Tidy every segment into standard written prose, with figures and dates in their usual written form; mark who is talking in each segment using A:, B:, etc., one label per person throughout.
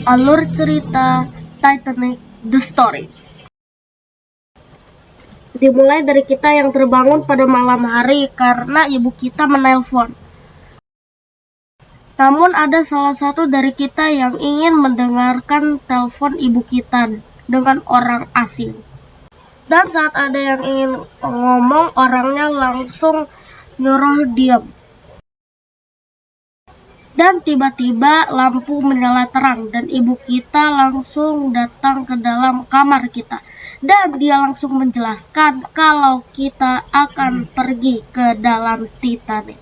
A: Alur cerita Titanic The Story. Dimulai dari kita yang terbangun pada malam hari karena ibu kita menelpon. Namun ada salah satu dari kita yang ingin mendengarkan telepon ibu kita dengan orang asing. Dan saat ada yang ingin ngomong, orangnya langsung nyuruh diam. Dan tiba-tiba lampu menyala terang dan ibu kita langsung datang ke dalam kamar kita. Dan dia langsung menjelaskan kalau kita akan pergi ke dalam Titanic.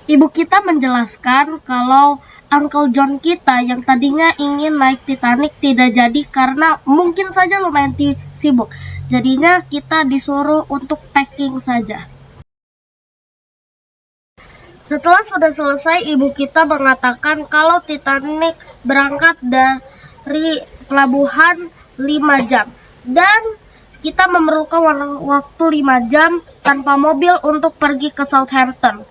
A: Ibu kita menjelaskan kalau Uncle John kita yang tadinya ingin naik Titanic tidak jadi karena mungkin saja lumayan sibuk. Jadinya kita disuruh untuk packing saja. Setelah sudah selesai, ibu kita mengatakan kalau Titanic berangkat dari pelabuhan 5 jam. Dan kita memerlukan waktu 5 jam tanpa mobil untuk pergi ke Southampton.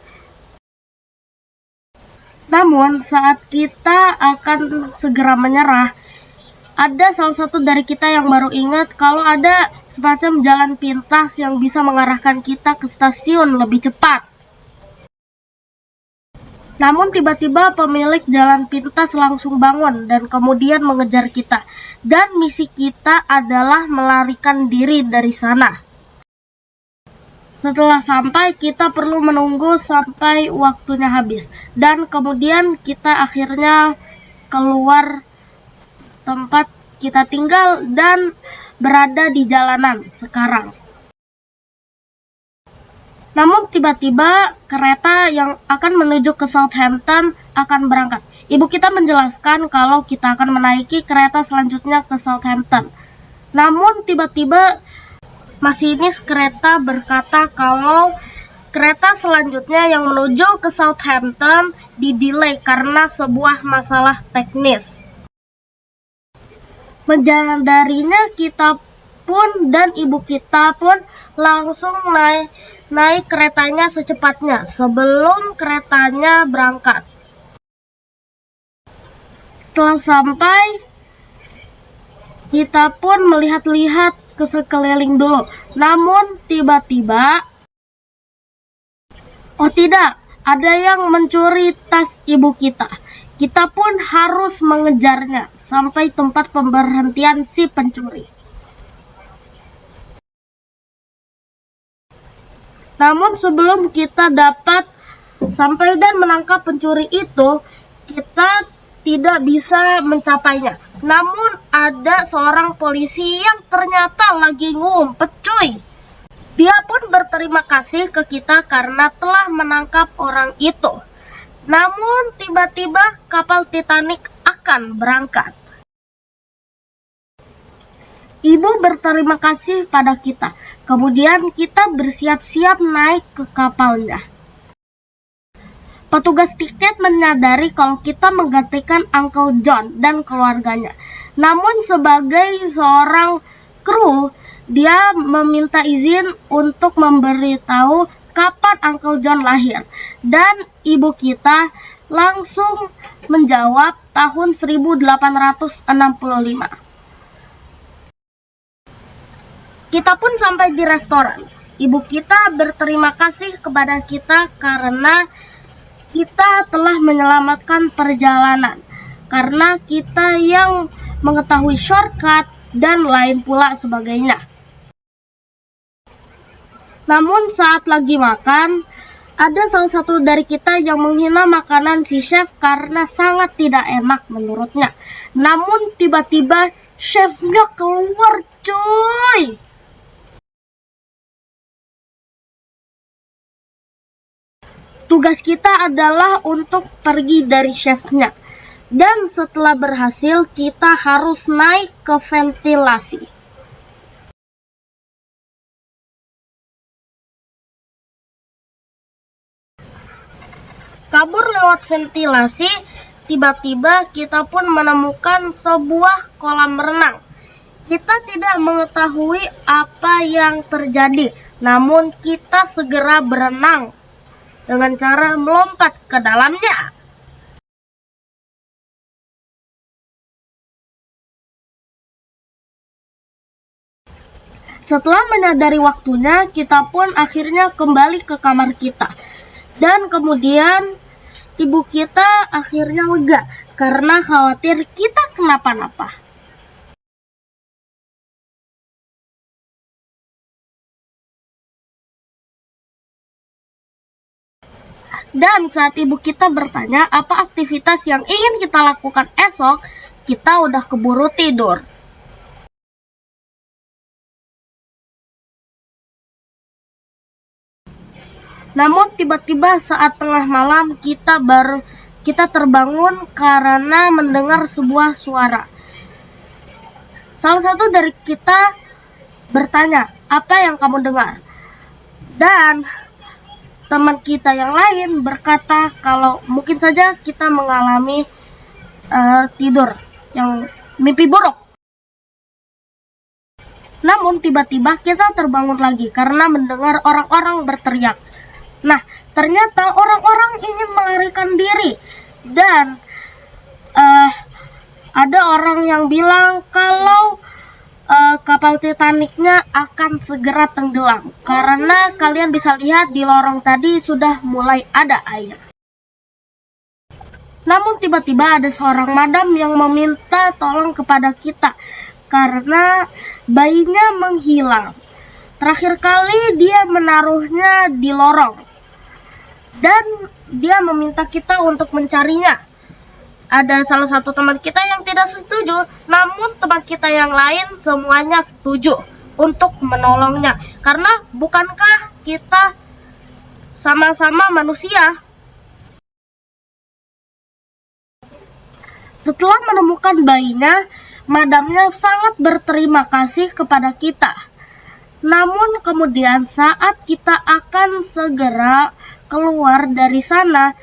A: Namun saat kita akan segera menyerah, ada salah satu dari kita yang baru ingat kalau ada semacam jalan pintas yang bisa mengarahkan kita ke stasiun lebih cepat. Namun tiba-tiba pemilik jalan pintas langsung bangun dan kemudian mengejar kita. Dan misi kita adalah melarikan diri dari sana. Setelah sampai, kita perlu menunggu sampai waktunya habis. Dan kemudian kita akhirnya keluar tempat kita tinggal dan berada di jalanan sekarang. Namun tiba-tiba kereta yang akan menuju ke Southampton akan berangkat. Ibu kita menjelaskan kalau kita akan menaiki kereta selanjutnya ke Southampton. Namun tiba-tiba masinis kereta berkata kalau kereta selanjutnya yang menuju ke Southampton di-delay karena sebuah masalah teknis. Menyadarinya kita pun dan ibu kita pun langsung naik keretanya secepatnya sebelum keretanya berangkat. Setelah sampai, kita pun melihat-lihat ke sekeliling dulu. Namun tiba-tiba, oh tidak, ada yang mencuri tas ibu kita. Kita pun harus mengejarnya sampai tempat pemberhentian si pencuri. Namun sebelum kita dapat sampai dan menangkap pencuri itu, kita tidak bisa mencapainya. Namun ada seorang polisi yang ternyata lagi ngumpet cuy. Dia pun berterima kasih ke kita karena telah menangkap orang itu. Namun tiba-tiba kapal Titanic akan berangkat. Ibu berterima kasih pada kita. Kemudian kita bersiap-siap naik ke kapalnya. Petugas tiket menyadari kalau kita menggantikan Uncle John dan keluarganya. Namun sebagai seorang kru, dia meminta izin untuk memberitahu kapan Uncle John lahir. Dan ibu kita langsung menjawab tahun 1865. Kita pun sampai di restoran. Ibu kita berterima kasih kepada kita karena kita telah menyelamatkan perjalanan. Karena kita yang mengetahui shortcut dan lain pula sebagainya. Namun saat lagi makan, ada salah satu dari kita yang menghina makanan si chef karena sangat tidak enak menurutnya. Namun tiba-tiba chefnya keluar cuy. Tugas kita adalah untuk pergi dari chefnya. Dan setelah berhasil, kita harus naik ke ventilasi. Kabur lewat ventilasi, tiba-tiba kita pun menemukan sebuah kolam renang. Kita tidak mengetahui apa yang terjadi, namun kita segera berenang dengan cara melompat ke dalamnya. Setelah menyadari waktunya, kita pun akhirnya kembali ke kamar kita. Dan kemudian ibu kita akhirnya lega karena khawatir kita kenapa-napa. Dan saat ibu kita bertanya apa aktivitas yang ingin kita lakukan esok, kita udah keburu tidur. Namun tiba-tiba saat tengah malam kita terbangun karena mendengar sebuah suara. Salah satu dari kita bertanya, "Apa yang kamu dengar?" Dan teman kita yang lain berkata kalau mungkin saja kita mengalami tidur yang mimpi buruk. Namun tiba-tiba kita terbangun lagi karena mendengar orang-orang berteriak. Nah, ternyata orang-orang ingin melarikan diri dan ada orang yang bilang kalau kapal Titanicnya akan segera tenggelam karena kalian bisa lihat di lorong tadi sudah mulai ada air. Namun tiba-tiba ada seorang madam yang meminta tolong kepada kita karena bayinya menghilang. Terakhir kali dia menaruhnya di lorong dan dia meminta kita untuk mencarinya. Ada salah satu teman kita yang tidak setuju, namun teman kita yang lain semuanya setuju untuk menolongnya. Karena bukankah kita sama-sama manusia? Setelah menemukan bayinya, madamnya sangat berterima kasih kepada kita. Namun kemudian saat kita akan segera keluar dari sana,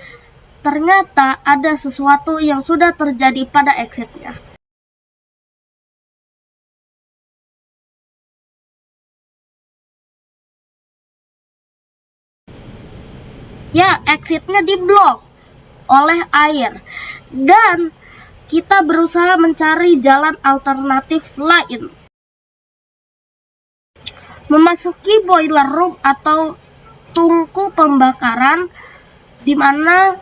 A: ternyata ada sesuatu yang sudah terjadi pada exitnya. Ya, exitnya diblok oleh air. Dan kita berusaha mencari jalan alternatif lain. Memasuki boiler room atau tungku pembakaran di mana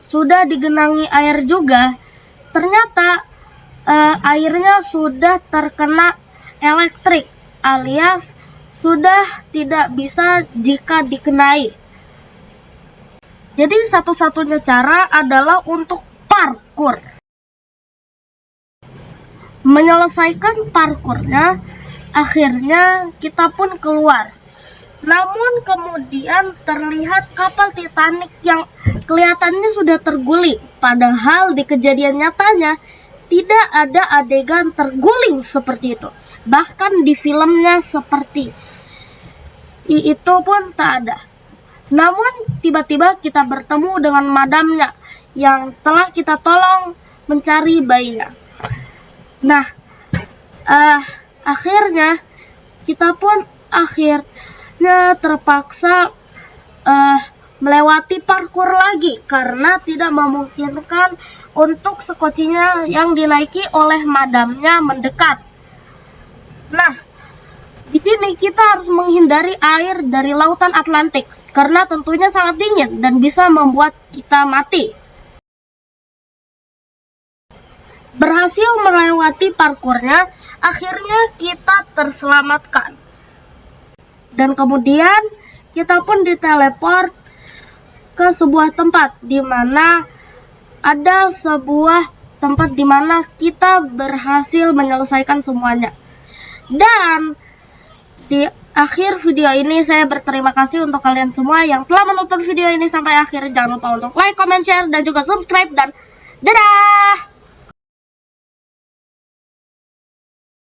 A: sudah digenangi air juga. Ternyata airnya sudah terkena elektrik alias sudah tidak bisa jika dikenai. Jadi satu-satunya cara adalah untuk parkur. Menyelesaikan parkurnya, akhirnya kita pun keluar. Namun kemudian terlihat kapal Titanic yang kelihatannya sudah terguling. Padahal di kejadian nyatanya tidak ada adegan terguling seperti itu. Bahkan di filmnya seperti itu pun tak ada. Namun tiba-tiba kita bertemu dengan madamnya yang telah kita tolong mencari bayinya. Nah, akhirnya kita pun akhirnya terpaksa melewati parkur lagi karena tidak memungkinkan untuk sekocinya yang dinaiki oleh madamnya mendekat. Nah, di sini kita harus menghindari air dari lautan Atlantik karena tentunya sangat dingin dan bisa membuat kita mati. Berhasil melewati parkurnya, akhirnya kita terselamatkan. Dan kemudian kita pun diteleport ke sebuah tempat di mana ada sebuah tempat di mana kita berhasil menyelesaikan semuanya. Dan di akhir video ini saya berterima kasih untuk kalian semua yang telah menonton video ini sampai akhir. Jangan lupa untuk like, comment, share, dan juga subscribe. Dan dadah!